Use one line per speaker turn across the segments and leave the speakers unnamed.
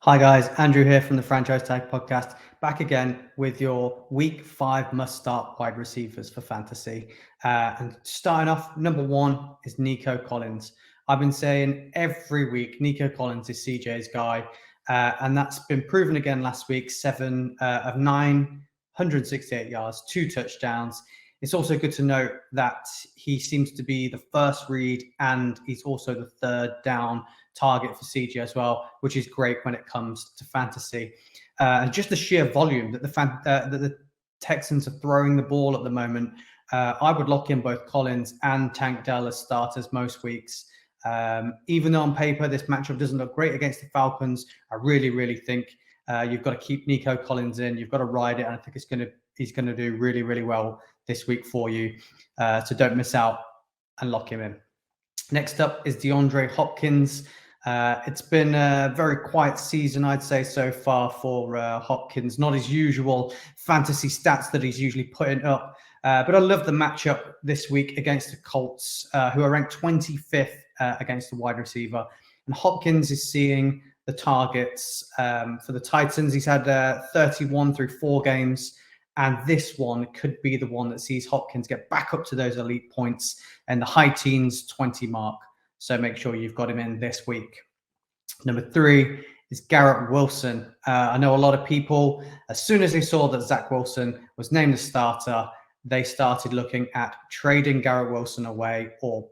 Hi guys, Andrew here from the Franchise Tag Podcast, back again with your Week 5 must-start wide receivers for fantasy. And starting off, number one is Nico Collins. I've been saying every week, Nico Collins is CJ's guy, and that's been proven again last week. 7 of 9, 168 yards, 2 touchdowns. It's also good to note that he seems to be the first read and he's also the third down target for CJ as well, which is great when it comes to fantasy. And just the sheer volume that the Texans are throwing the ball at the moment, I would lock in both Collins and Tank Dell as starters most weeks. Even though on paper this matchup doesn't look great against the Falcons, I really think you've got to keep Nico Collins in. You've got to ride it, and I think he's going to do really well this week for you. So don't miss out and lock him in. Next up is DeAndre Hopkins. It's been a very quiet season, I'd say, so far for Hopkins. Not his usual fantasy stats that he's usually putting up. But I love the matchup this week against the Colts, who are ranked 25th against the wide receiver. And Hopkins is seeing the targets for the Titans. He's had 31 through 4 games. And this one could be the one that sees Hopkins get back up to those elite points and the high teens 20 mark. So make sure you've got him in this week. Number 3 is Garrett Wilson. I know a lot of people, as soon as they saw that Zach Wilson was named the starter, they started looking at trading Garrett Wilson away or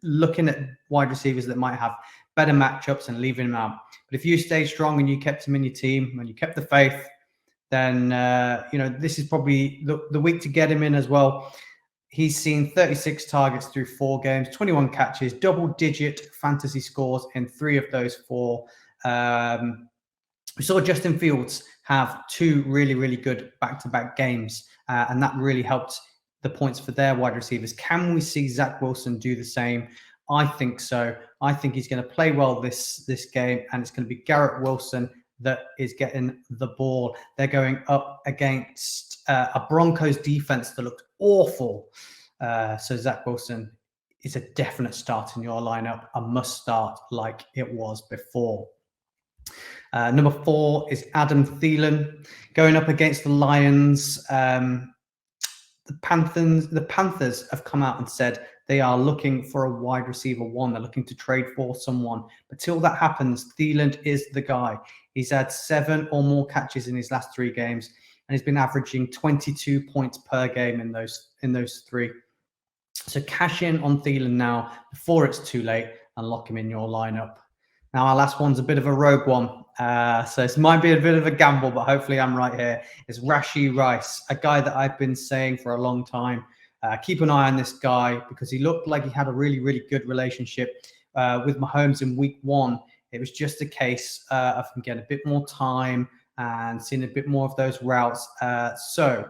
looking at wide receivers that might have better matchups and leaving him out. But if you stayed strong and you kept him in your team and you kept the faith, then this is probably the week to get him in as well. He's seen 36 targets through 4 games, 21 catches, double-digit fantasy scores in 3 of those 4. We saw Justin Fields have 2 really good back-to-back games, and that really helped the points for their wide receivers. Can we see Zach Wilson do the same? I think so. I think he's going to play well this game, and it's going to be Garrett Wilson that is getting the ball. They're going up against a Broncos defense that looked awful. So Zach Wilson is a definite start in your lineup, a must start like it was before. Number 4 is Adam Thielen going up against the Lions. The Panthers have come out and said they are looking for a wide receiver 1. They're looking to trade for someone. But till that happens, Thielen is the guy. He's had 7 or more catches in his last 3 games, and he's been averaging 22 points per game in those 3. So cash in on Thielen now before it's too late and lock him in your lineup. Now, our last one's a bit of a rogue one. So this might be a bit of a gamble, but hopefully I'm right here. It's Rashee Rice, a guy that I've been saying for a long time. Keep an eye on this guy because he looked like he had a really good relationship with Mahomes in week 1. It was just a case of him getting a bit more time and seeing a bit more of those routes. So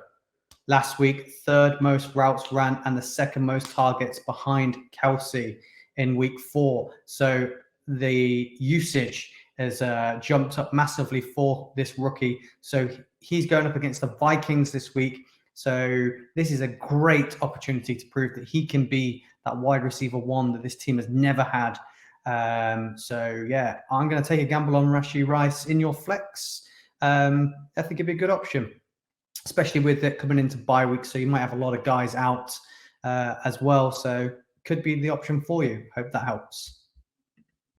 last week, 3rd most routes ran and the 2nd most targets behind Kelsey in week 4. So the usage has jumped up massively for this rookie. So he's going up against the Vikings this week. So this is a great opportunity to prove that he can be that wide receiver 1 that this team has never had. So yeah, I'm going to take a gamble on Rashee Rice in your flex. I think it'd be a good option, especially with it coming into bye week. So you might have a lot of guys out as well. So could be the option for you. Hope that helps.